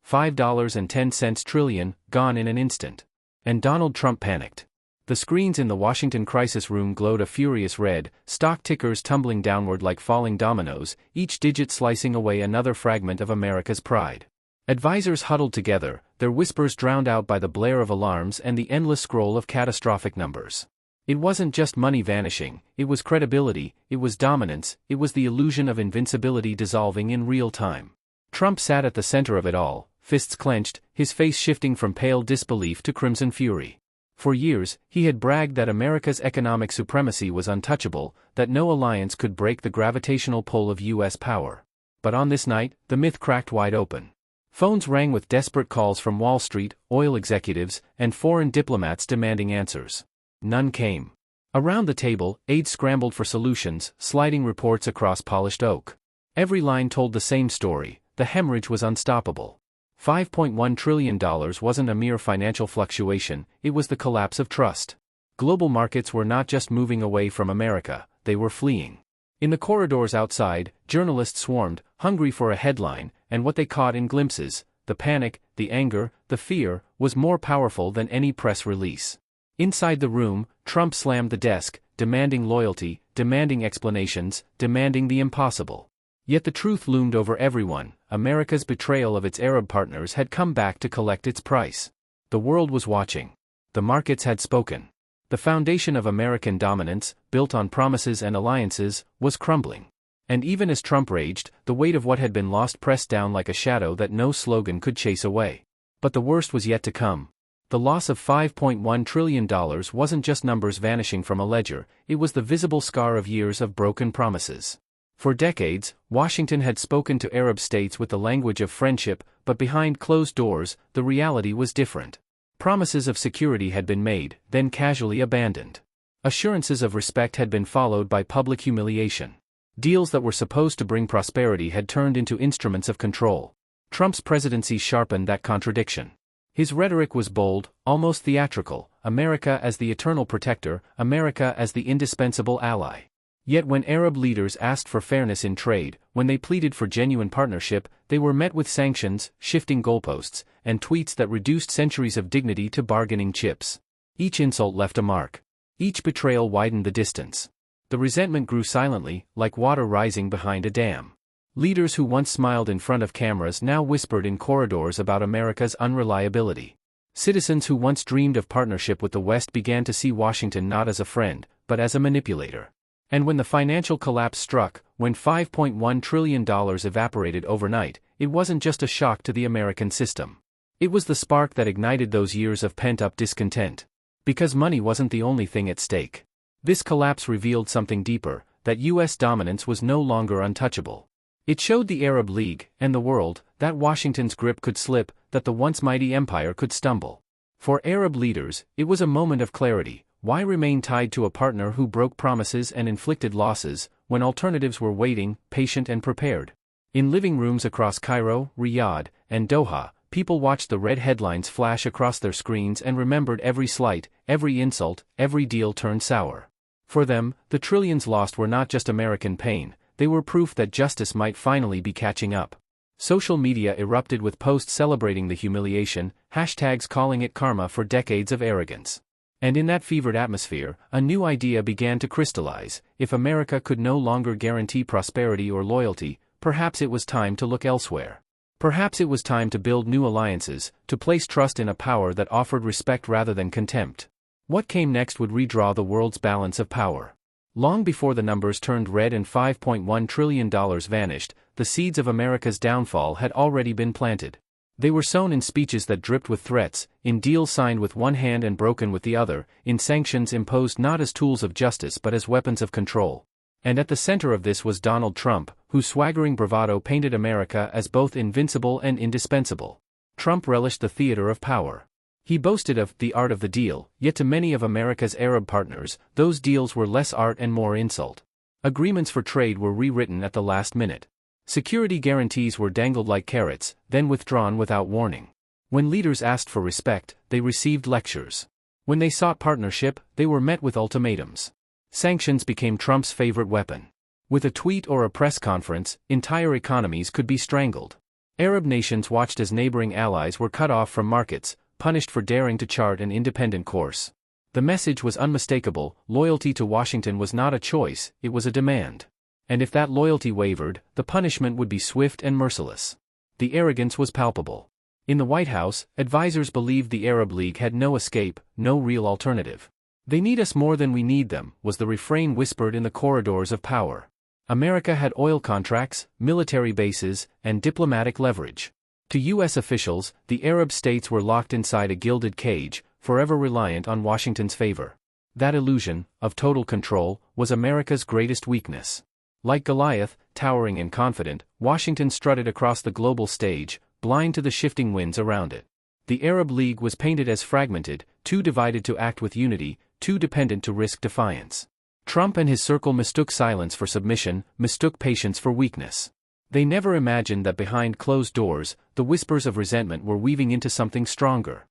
$5.10 trillion, gone in an instant. And Donald Trump panicked. The screens in the Washington crisis room glowed a furious red, stock tickers tumbling downward like falling dominoes, each digit slicing away another fragment of America's pride. Advisors huddled together, their whispers drowned out by the blare of alarms and the endless scroll of catastrophic numbers. It wasn't just money vanishing, it was credibility, it was dominance, it was the illusion of invincibility dissolving in real time. Trump sat at the center of it all, fists clenched, his face shifting from pale disbelief to crimson fury. For years, he had bragged that America's economic supremacy was untouchable, that no alliance could break the gravitational pull of U.S. power. But on this night, the myth cracked wide open. Phones rang with desperate calls from Wall Street, oil executives, and foreign diplomats demanding answers. None came. Around the table, aides scrambled for solutions, sliding reports across polished oak. Every line told the same story: the hemorrhage was unstoppable. $5.1 trillion wasn't a mere financial fluctuation, it was the collapse of trust. Global markets were not just moving away from America, they were fleeing. In the corridors outside, journalists swarmed, hungry for a headline, and what they caught in glimpses, the panic, the anger, the fear, was more powerful than any press release. Inside the room, Trump slammed the desk, demanding loyalty, demanding explanations, demanding the impossible. Yet the truth loomed over everyone: America's betrayal of its Arab partners had come back to collect its price. The world was watching. The markets had spoken. The foundation of American dominance, built on promises and alliances, was crumbling. And even as Trump raged, the weight of what had been lost pressed down like a shadow that no slogan could chase away. But the worst was yet to come. The loss of $5.1 trillion wasn't just numbers vanishing from a ledger, it was the visible scar of years of broken promises. For decades, Washington had spoken to Arab states with the language of friendship, but behind closed doors, the reality was different. Promises of security had been made, then casually abandoned. Assurances of respect had been followed by public humiliation. Deals that were supposed to bring prosperity had turned into instruments of control. Trump's presidency sharpened that contradiction. His rhetoric was bold, almost theatrical: America as the eternal protector, America as the indispensable ally. Yet when Arab leaders asked for fairness in trade, when they pleaded for genuine partnership, they were met with sanctions, shifting goalposts, and tweets that reduced centuries of dignity to bargaining chips. Each insult left a mark. Each betrayal widened the distance. The resentment grew silently, like water rising behind a dam. Leaders who once smiled in front of cameras now whispered in corridors about America's unreliability. Citizens who once dreamed of partnership with the West began to see Washington not as a friend, but as a manipulator. And when the financial collapse struck, when $5.1 trillion evaporated overnight, it wasn't just a shock to the American system. It was the spark that ignited those years of pent-up discontent. Because money wasn't the only thing at stake. This collapse revealed something deeper: that U.S. dominance was no longer untouchable. It showed the Arab League, and the world, that Washington's grip could slip, that the once mighty empire could stumble. For Arab leaders, it was a moment of clarity. Why remain tied to a partner who broke promises and inflicted losses, when alternatives were waiting, patient and prepared? In living rooms across Cairo, Riyadh, and Doha, people watched the red headlines flash across their screens and remembered every slight, every insult, every deal turned sour. For them, the trillions lost were not just American pain, they were proof that justice might finally be catching up. Social media erupted with posts celebrating the humiliation, hashtags calling it karma for decades of arrogance. And in that fevered atmosphere, a new idea began to crystallize: if America could no longer guarantee prosperity or loyalty, perhaps it was time to look elsewhere. Perhaps it was time to build new alliances, to place trust in a power that offered respect rather than contempt. What came next would redraw the world's balance of power. Long before the numbers turned red and $5.1 trillion vanished, the seeds of America's downfall had already been planted. They were sown in speeches that dripped with threats, in deals signed with one hand and broken with the other, in sanctions imposed not as tools of justice but as weapons of control. And at the center of this was Donald Trump, whose swaggering bravado painted America as both invincible and indispensable. Trump relished the theater of power. He boasted of the art of the deal, yet to many of America's Arab partners, those deals were less art and more insult. Agreements for trade were rewritten at the last minute. Security guarantees were dangled like carrots, then withdrawn without warning. When leaders asked for respect, they received lectures. When they sought partnership, they were met with ultimatums. Sanctions became Trump's favorite weapon. With a tweet or a press conference, entire economies could be strangled. Arab nations watched as neighboring allies were cut off from markets, punished for daring to chart an independent course. The message was unmistakable: loyalty to Washington was not a choice, it was a demand. And if that loyalty wavered, the punishment would be swift and merciless. The arrogance was palpable. In the White House, advisors believed the Arab League had no escape, no real alternative. "They need us more than we need them," was the refrain whispered in the corridors of power. America had oil contracts, military bases, and diplomatic leverage. To U.S. officials, the Arab states were locked inside a gilded cage, forever reliant on Washington's favor. That illusion, of total control, was America's greatest weakness. Like Goliath, towering and confident, Washington strutted across the global stage, blind to the shifting winds around it. The Arab League was painted as fragmented, too divided to act with unity, too dependent to risk defiance. Trump and his circle mistook silence for submission, mistook patience for weakness. They never imagined that behind closed doors, the whispers of resentment were weaving into something stronger.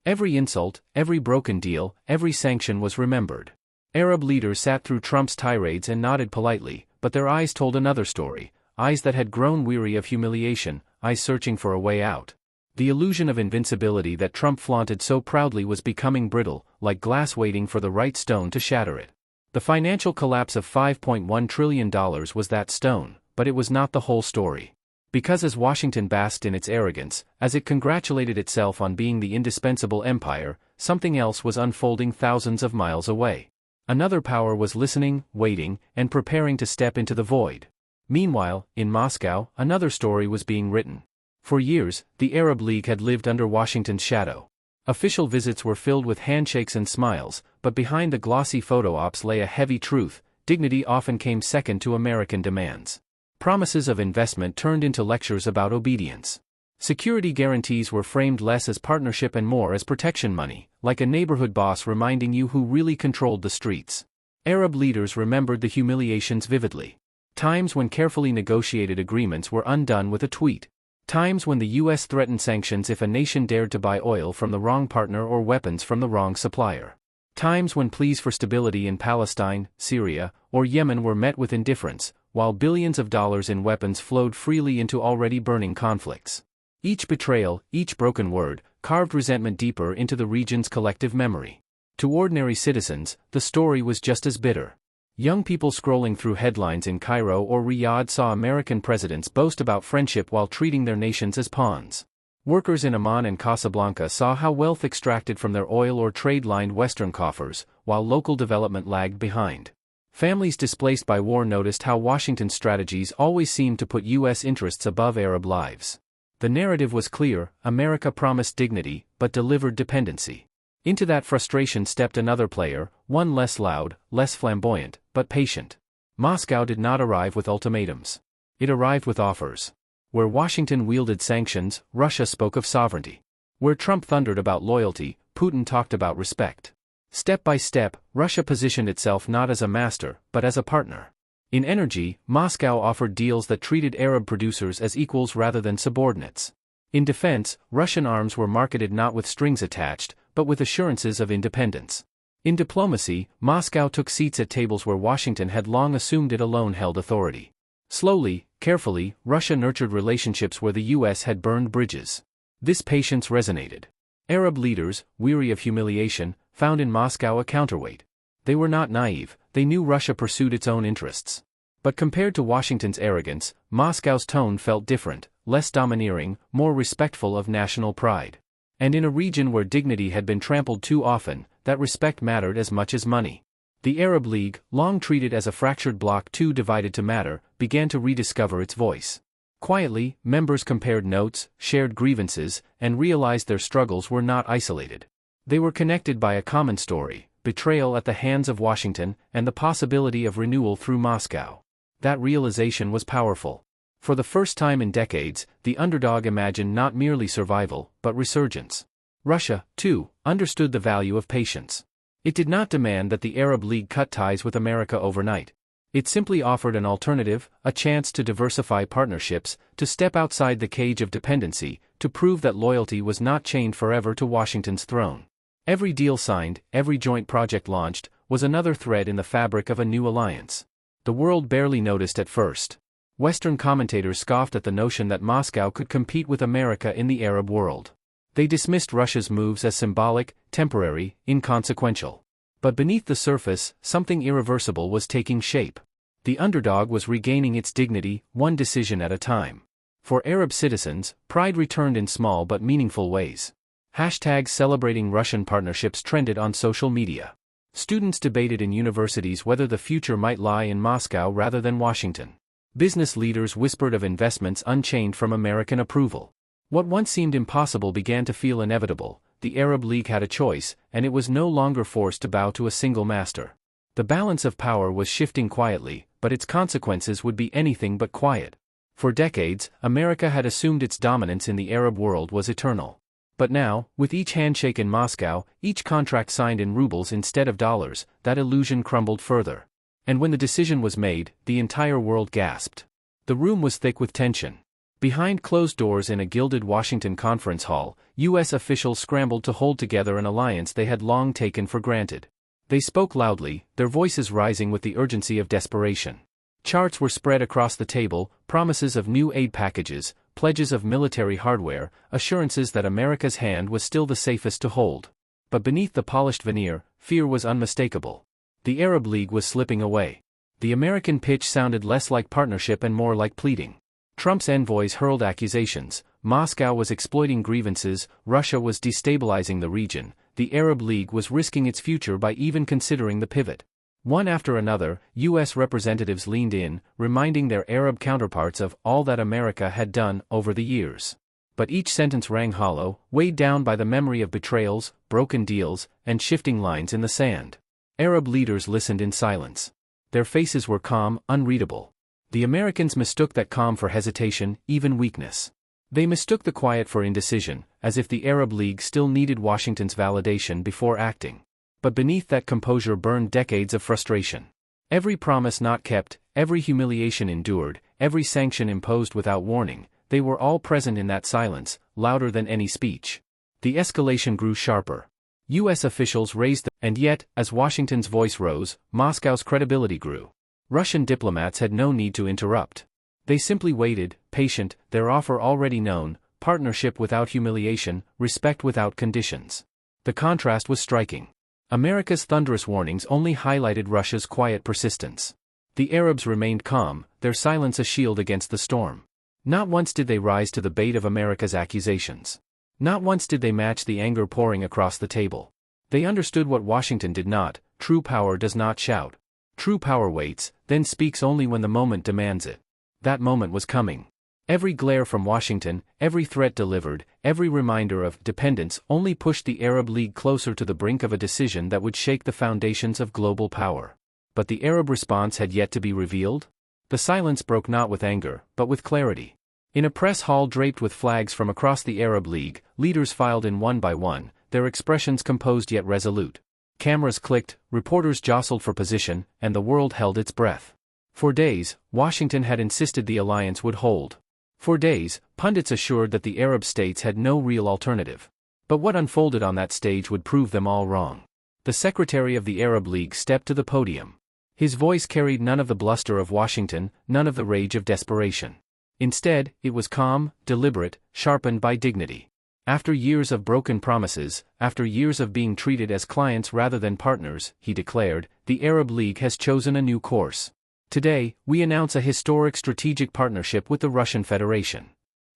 Every insult, every broken deal, every sanction was remembered. Arab leaders sat through Trump's tirades and nodded politely, but their eyes told another story, eyes that had grown weary of humiliation, eyes searching for a way out. The illusion of invincibility that Trump flaunted so proudly was becoming brittle, like glass waiting for the right stone to shatter it. The financial collapse of $5.1 trillion was that stone, but it was not the whole story. Because as Washington basked in its arrogance, as it congratulated itself on being the indispensable empire, something else was unfolding thousands of miles away. Another power was listening, waiting, and preparing to step into the void. Meanwhile, in Moscow, another story was being written. For years, the Arab League had lived under Washington's shadow. Official visits were filled with handshakes and smiles, but behind the glossy photo ops lay a heavy truth: dignity often came second to American demands. Promises of investment turned into lectures about obedience. Security guarantees were framed less as partnership and more as protection money, like a neighborhood boss reminding you who really controlled the streets. Arab leaders remembered the humiliations vividly. Times when carefully negotiated agreements were undone with a tweet. Times when the U.S. threatened sanctions if a nation dared to buy oil from the wrong partner or weapons from the wrong supplier. Times when pleas for stability in Palestine, Syria, or Yemen were met with indifference, while billions of dollars in weapons flowed freely into already burning conflicts. Each betrayal, each broken word, carved resentment deeper into the region's collective memory. To ordinary citizens, the story was just as bitter. Young people scrolling through headlines in Cairo or Riyadh saw American presidents boast about friendship while treating their nations as pawns. Workers in Amman and Casablanca saw how wealth extracted from their oil or trade lined Western coffers, while local development lagged behind. Families displaced by war noticed how Washington's strategies always seemed to put U.S. interests above Arab lives. The narrative was clear: America promised dignity, but delivered dependency. Into that frustration stepped another player, one less loud, less flamboyant, but patient. Moscow did not arrive with ultimatums. It arrived with offers. Where Washington wielded sanctions, Russia spoke of sovereignty. Where Trump thundered about loyalty, Putin talked about respect. Step by step, Russia positioned itself not as a master, but as a partner. In energy, Moscow offered deals that treated Arab producers as equals rather than subordinates. In defense, Russian arms were marketed not with strings attached, but with assurances of independence. In diplomacy, Moscow took seats at tables where Washington had long assumed it alone held authority. Slowly, carefully, Russia nurtured relationships where the U.S. had burned bridges. This patience resonated. Arab leaders, weary of humiliation, found in Moscow a counterweight. They were not naive, they knew Russia pursued its own interests. But compared to Washington's arrogance, Moscow's tone felt different, less domineering, more respectful of national pride. And in a region where dignity had been trampled too often, that respect mattered as much as money. The Arab League, long treated as a fractured bloc too divided to matter, began to rediscover its voice. Quietly, members compared notes, shared grievances, and realized their struggles were not isolated. They were connected by a common story: betrayal at the hands of Washington, and the possibility of renewal through Moscow. That realization was powerful. For the first time in decades, the underdog imagined not merely survival, but resurgence. Russia, too, understood the value of patience. It did not demand that the Arab League cut ties with America overnight. It simply offered an alternative, a chance to diversify partnerships, to step outside the cage of dependency, to prove that loyalty was not chained forever to Washington's throne. Every deal signed, every joint project launched, was another thread in the fabric of a new alliance. The world barely noticed at first. Western commentators scoffed at the notion that Moscow could compete with America in the Arab world. They dismissed Russia's moves as symbolic, temporary, inconsequential. But beneath the surface, something irreversible was taking shape. The underdog was regaining its dignity, one decision at a time. For Arab citizens, pride returned in small but meaningful ways. Hashtags celebrating Russian partnerships trended on social media. Students debated in universities whether the future might lie in Moscow rather than Washington. Business leaders whispered of investments unchained from American approval. What once seemed impossible began to feel inevitable. The Arab League had a choice, and it was no longer forced to bow to a single master. The balance of power was shifting quietly, but its consequences would be anything but quiet. For decades, America had assumed its dominance in the Arab world was eternal. But now, with each handshake in Moscow, each contract signed in rubles instead of dollars, that illusion crumbled further. And when the decision was made, the entire world gasped. The room was thick with tension. Behind closed doors in a gilded Washington conference hall, U.S. officials scrambled to hold together an alliance they had long taken for granted. They spoke loudly, their voices rising with the urgency of desperation. Charts were spread across the table, promises of new aid packages, pledges of military hardware, assurances that America's hand was still the safest to hold. But beneath the polished veneer, fear was unmistakable. The Arab League was slipping away. The American pitch sounded less like partnership and more like pleading. Trump's envoys hurled accusations. Moscow was exploiting grievances, Russia was destabilizing the region, the Arab League was risking its future by even considering the pivot. One after another, U.S. representatives leaned in, reminding their Arab counterparts of all that America had done over the years. But each sentence rang hollow, weighed down by the memory of betrayals, broken deals, and shifting lines in the sand. Arab leaders listened in silence. Their faces were calm, unreadable. The Americans mistook that calm for hesitation, even weakness. They mistook the quiet for indecision, as if the Arab League still needed Washington's validation before acting. But beneath that composure burned decades of frustration. Every promise not kept, every humiliation endured, every sanction imposed without warning, they were all present in that silence, louder than any speech. The escalation grew sharper. U.S. officials raised them, and yet, as Washington's voice rose, Moscow's credibility grew. Russian diplomats had no need to interrupt. They simply waited, patient, their offer already known, partnership without humiliation, respect without conditions. The contrast was striking. America's thunderous warnings only highlighted Russia's quiet persistence. The Arabs remained calm, their silence a shield against the storm. Not once did they rise to the bait of America's accusations. Not once did they match the anger pouring across the table. They understood what Washington did not: true power does not shout. True power waits, then speaks only when the moment demands it. That moment was coming. Every glare from Washington, every threat delivered, every reminder of dependence only pushed the Arab League closer to the brink of a decision that would shake the foundations of global power. But the Arab response had yet to be revealed. The silence broke not with anger, but with clarity. In a press hall draped with flags from across the Arab League, leaders filed in one by one, their expressions composed yet resolute. Cameras clicked, reporters jostled for position, and the world held its breath. For days, Washington had insisted the alliance would hold. For days, pundits assured that the Arab states had no real alternative. But what unfolded on that stage would prove them all wrong. The Secretary of the Arab League stepped to the podium. His voice carried none of the bluster of Washington, none of the rage of desperation. Instead, it was calm, deliberate, sharpened by dignity. After years of broken promises, after years of being treated as clients rather than partners, he declared, the Arab League has chosen a new course. Today, we announce a historic strategic partnership with the Russian Federation.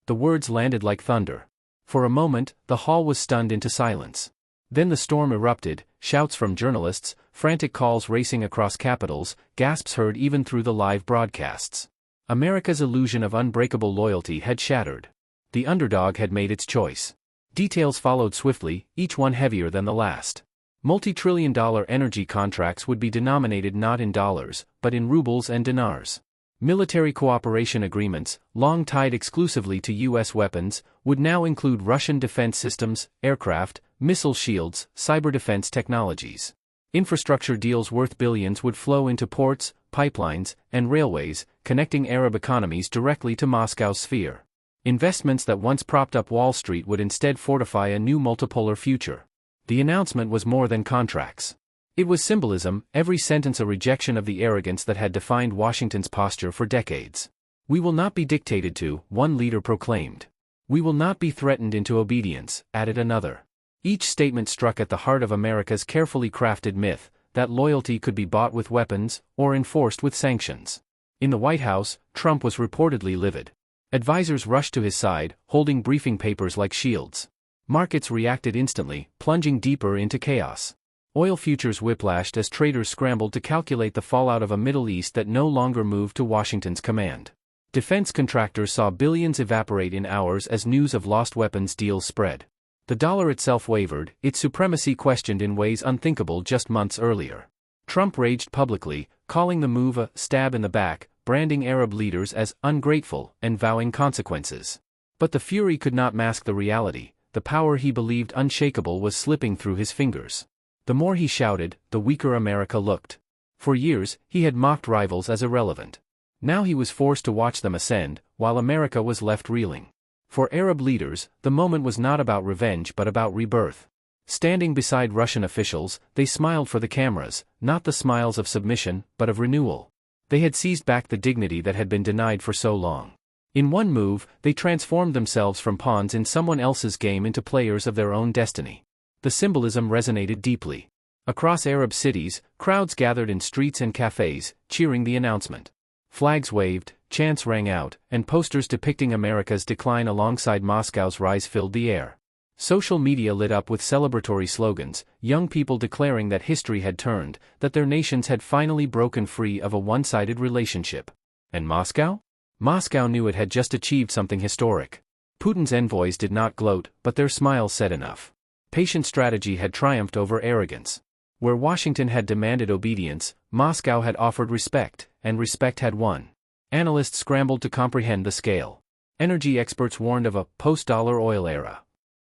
The words landed like thunder. For a moment, the hall was stunned into silence. Then the storm erupted, shouts from journalists, frantic calls racing across capitals, gasps heard even through the live broadcasts. America's illusion of unbreakable loyalty had shattered. The underdog had made its choice. Details followed swiftly, each one heavier than the last. Multi-trillion-dollar energy contracts would be denominated not in dollars, but in rubles and dinars. Military cooperation agreements, long tied exclusively to U.S. weapons, would now include Russian defense systems, aircraft, missile shields, cyber defense technologies. Infrastructure deals worth billions would flow into ports, pipelines, and railways, connecting Arab economies directly to Moscow's sphere. Investments that once propped up Wall Street would instead fortify a new multipolar future. The announcement was more than contracts. It was symbolism, every sentence a rejection of the arrogance that had defined Washington's posture for decades. "We will not be dictated to," one leader proclaimed. "We will not be threatened into obedience," added another. Each statement struck at the heart of America's carefully crafted myth, that loyalty could be bought with weapons, or enforced with sanctions. In the White House, Trump was reportedly livid. Advisors rushed to his side, holding briefing papers like shields. Markets reacted instantly, plunging deeper into chaos. Oil futures whiplashed as traders scrambled to calculate the fallout of a Middle East that no longer moved to Washington's command. Defense contractors saw billions evaporate in hours as news of lost weapons deals spread. The dollar itself wavered, its supremacy questioned in ways unthinkable just months earlier. Trump raged publicly, calling the move a stab in the back, branding Arab leaders as ungrateful, and vowing consequences. But the fury could not mask the reality. The power he believed unshakable was slipping through his fingers. The more he shouted, the weaker America looked. For years, he had mocked rivals as irrelevant. Now he was forced to watch them ascend, while America was left reeling. For Arab leaders, the moment was not about revenge but about rebirth. Standing beside Russian officials, they smiled for the cameras, not the smiles of submission, but of renewal. They had seized back the dignity that had been denied for so long. In one move, they transformed themselves from pawns in someone else's game into players of their own destiny. The symbolism resonated deeply. Across Arab cities, crowds gathered in streets and cafes, cheering the announcement. Flags waved, chants rang out, and posters depicting America's decline alongside Moscow's rise filled the air. Social media lit up with celebratory slogans, young people declaring that history had turned, that their nations had finally broken free of a one-sided relationship. And Moscow? Moscow knew it had just achieved something historic. Putin's envoys did not gloat, but their smiles said enough. Patient strategy had triumphed over arrogance. Where Washington had demanded obedience, Moscow had offered respect, and respect had won. Analysts scrambled to comprehend the scale. Energy experts warned of a post-dollar oil era.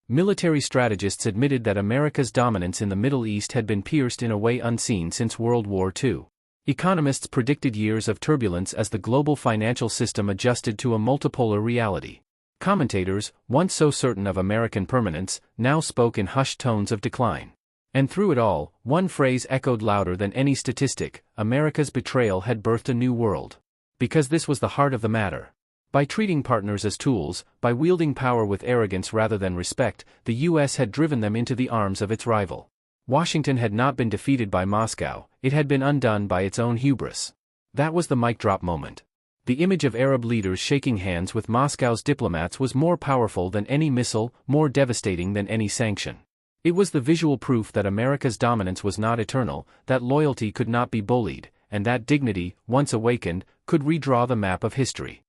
Military strategists admitted that America's dominance in the Middle East had been pierced in a way unseen since World War II. Economists predicted years of turbulence as the global financial system adjusted to a multipolar reality. Commentators, once so certain of American permanence, now spoke in hushed tones of decline. And through it all, one phrase echoed louder than any statistic: America's betrayal had birthed a new world. Because this was the heart of the matter. By treating partners as tools, by wielding power with arrogance rather than respect, the U.S. had driven them into the arms of its rival. Washington had not been defeated by Moscow, it had been undone by its own hubris. That was the mic drop moment. The image of Arab leaders shaking hands with Moscow's diplomats was more powerful than any missile, more devastating than any sanction. It was the visual proof that America's dominance was not eternal, that loyalty could not be bullied, and that dignity, once awakened, could redraw the map of history.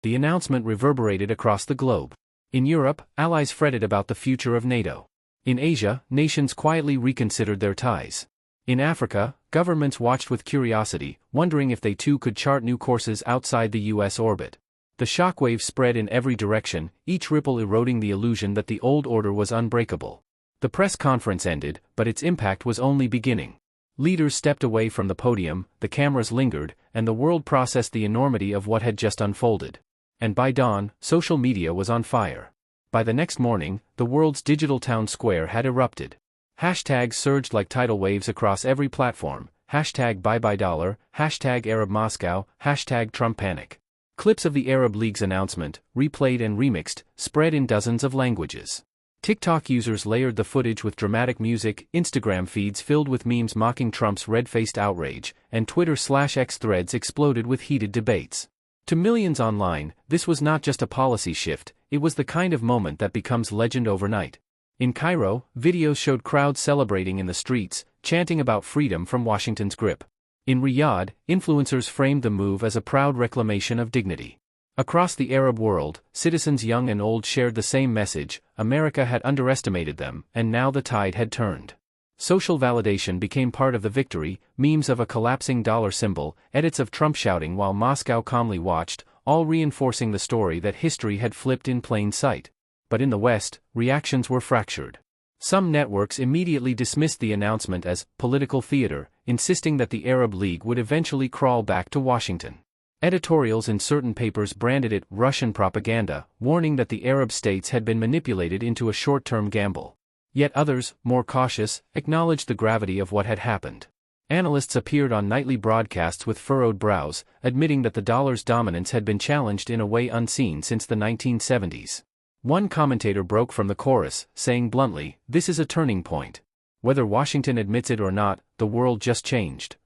The announcement reverberated across the globe. In Europe, allies fretted about the future of NATO. In Asia, nations quietly reconsidered their ties. In Africa, governments watched with curiosity, wondering if they too could chart new courses outside the U.S. orbit. The shockwave spread in every direction, each ripple eroding the illusion that the old order was unbreakable. The press conference ended, but its impact was only beginning. Leaders stepped away from the podium, the cameras lingered, and the world processed the enormity of what had just unfolded. And by dawn, social media was on fire. By the next morning, the world's digital town square had erupted. Hashtags surged like tidal waves across every platform. Hashtag #BuyBuyDollar, hashtag Arab Moscow, hashtag Trump Panic. Clips of the Arab League's announcement, replayed and remixed, spread in dozens of languages. TikTok users layered the footage with dramatic music, Instagram feeds filled with memes mocking Trump's red-faced outrage, and Twitter/X threads exploded with heated debates. To millions online, this was not just a policy shift, it was the kind of moment that becomes legend overnight. In Cairo, videos showed crowds celebrating in the streets, chanting about freedom from Washington's grip. In Riyadh, influencers framed the move as a proud reclamation of dignity. Across the Arab world, citizens young and old shared the same message: America had underestimated them, and now the tide had turned. Social validation became part of the victory, memes of a collapsing dollar symbol, edits of Trump shouting while Moscow calmly watched, all reinforcing the story that history had flipped in plain sight. But in the West, reactions were fractured. Some networks immediately dismissed the announcement as political theater, insisting that the Arab League would eventually crawl back to Washington. Editorials in certain papers branded it Russian propaganda, warning that the Arab states had been manipulated into a short-term gamble. Yet others, more cautious, acknowledged the gravity of what had happened. Analysts appeared on nightly broadcasts with furrowed brows, admitting that the dollar's dominance had been challenged in a way unseen since the 1970s. One commentator broke from the chorus, saying bluntly, "This is a turning point. Whether Washington admits it or not, the world just changed."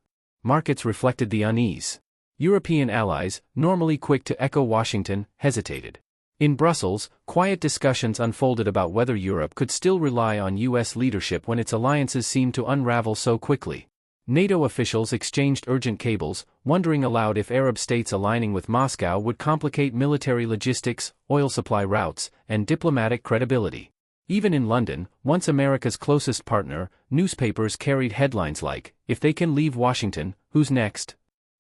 Markets reflected the unease. European allies, normally quick to echo Washington, hesitated. In Brussels, quiet discussions unfolded about whether Europe could still rely on U.S. leadership when its alliances seemed to unravel so quickly. NATO officials exchanged urgent cables, wondering aloud if Arab states aligning with Moscow would complicate military logistics, oil supply routes, and diplomatic credibility. Even in London, once America's closest partner, newspapers carried headlines like, "If they can leave Washington, who's next?"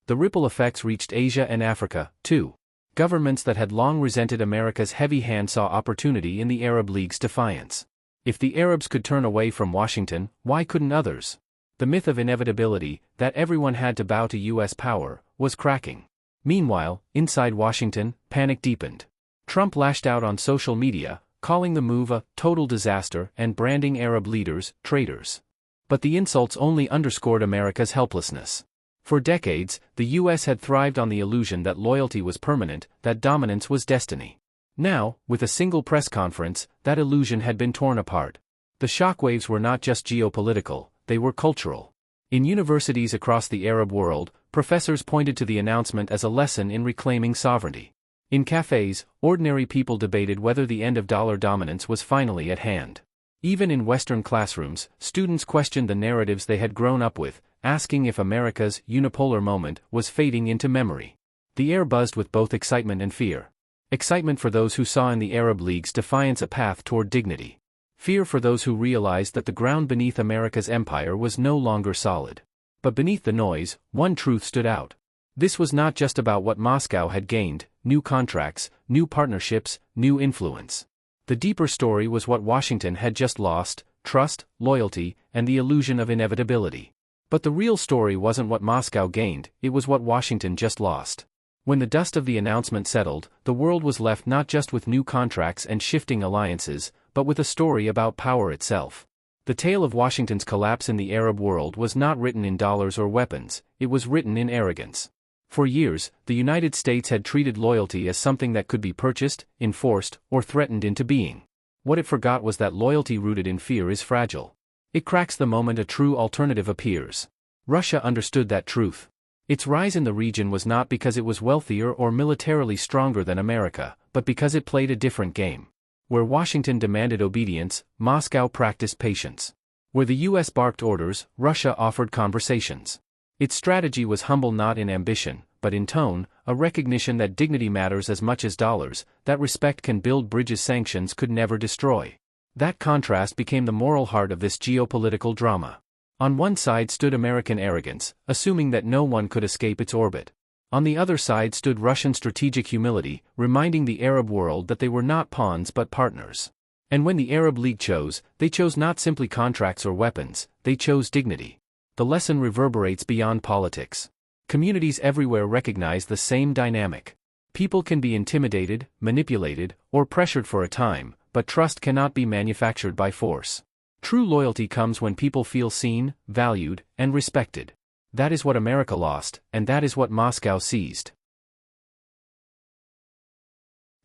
The ripple effects reached Asia and Africa, too. Governments that had long resented America's heavy hand saw opportunity in the Arab League's defiance. If the Arabs could turn away from Washington, why couldn't others? The myth of inevitability, that everyone had to bow to U.S. power, was cracking. Meanwhile, inside Washington, panic deepened. Trump lashed out on social media, calling the move a total disaster and branding Arab leaders traitors. But the insults only underscored America's helplessness. For decades, the U.S. had thrived on the illusion that loyalty was permanent, that dominance was destiny. Now, with a single press conference, that illusion had been torn apart. The shockwaves were not just geopolitical, they were cultural. In universities across the Arab world, professors pointed to the announcement as a lesson in reclaiming sovereignty. In cafes, ordinary people debated whether the end of dollar dominance was finally at hand. Even in Western classrooms, students questioned the narratives they had grown up with, asking if America's unipolar moment was fading into memory. The air buzzed with both excitement and fear. Excitement for those who saw in the Arab League's defiance a path toward dignity. Fear for those who realized that the ground beneath America's empire was no longer solid. But beneath the noise, one truth stood out. This was not just about what Moscow had gained: new contracts, new partnerships, new influence. The deeper story was what Washington had just lost: trust, loyalty, and the illusion of inevitability. But the real story wasn't what Moscow gained, it was what Washington just lost. When the dust of the announcement settled, the world was left not just with new contracts and shifting alliances, but with a story about power itself. The tale of Washington's collapse in the Arab world was not written in dollars or weapons, it was written in arrogance. For years, the United States had treated loyalty as something that could be purchased, enforced, or threatened into being. What it forgot was that loyalty rooted in fear is fragile. It cracks the moment a true alternative appears. Russia understood that truth. Its rise in the region was not because it was wealthier or militarily stronger than America, but because it played a different game. Where Washington demanded obedience, Moscow practiced patience. Where the U.S. barked orders, Russia offered conversations. Its strategy was humble not in ambition, but in tone, a recognition that dignity matters as much as dollars, that respect can build bridges sanctions could never destroy. That contrast became the moral heart of this geopolitical drama. On one side stood American arrogance, assuming that no one could escape its orbit. On the other side stood Russian strategic humility, reminding the Arab world that they were not pawns but partners. And when the Arab League chose, they chose not simply contracts or weapons, they chose dignity. The lesson reverberates beyond politics. Communities everywhere recognize the same dynamic. People can be intimidated, manipulated, or pressured for a time, but trust cannot be manufactured by force. True loyalty comes when people feel seen, valued, and respected. That is what America lost, and that is what Moscow seized.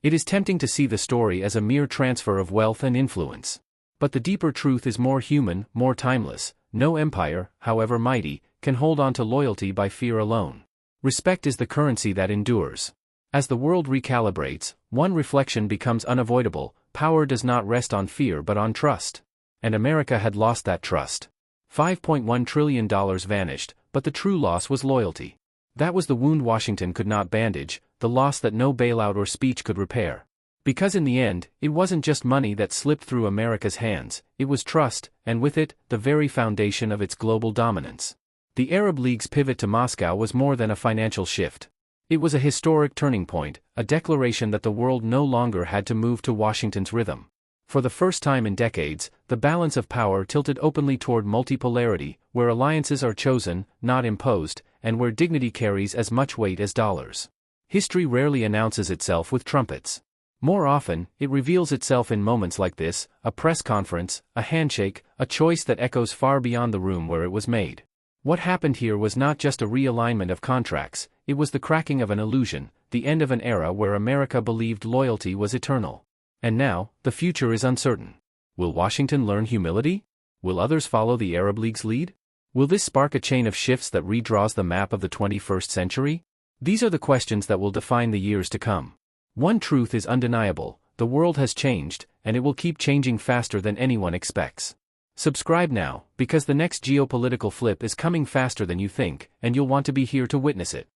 It is tempting to see the story as a mere transfer of wealth and influence. But the deeper truth is more human, more timeless. No empire, however mighty, can hold on to loyalty by fear alone. Respect is the currency that endures. As the world recalibrates, one reflection becomes unavoidable: power does not rest on fear but on trust. And America had lost that trust. $5.1 trillion vanished, but the true loss was loyalty. That was the wound Washington could not bandage, the loss that no bailout or speech could repair. Because in the end, it wasn't just money that slipped through America's hands, it was trust, and with it, the very foundation of its global dominance. The Arab League's pivot to Moscow was more than a financial shift. It was a historic turning point, a declaration that the world no longer had to move to Washington's rhythm. For the first time in decades, the balance of power tilted openly toward multipolarity, where alliances are chosen, not imposed, and where dignity carries as much weight as dollars. History rarely announces itself with trumpets. More often, it reveals itself in moments like this: a press conference, a handshake, a choice that echoes far beyond the room where it was made. What happened here was not just a realignment of contracts, it was the cracking of an illusion, the end of an era where America believed loyalty was eternal. And now, the future is uncertain. Will Washington learn humility? Will others follow the Arab League's lead? Will this spark a chain of shifts that redraws the map of the 21st century? These are the questions that will define the years to come. One truth is undeniable: the world has changed, and it will keep changing faster than anyone expects. Subscribe now, because the next geopolitical flip is coming faster than you think, and you'll want to be here to witness it.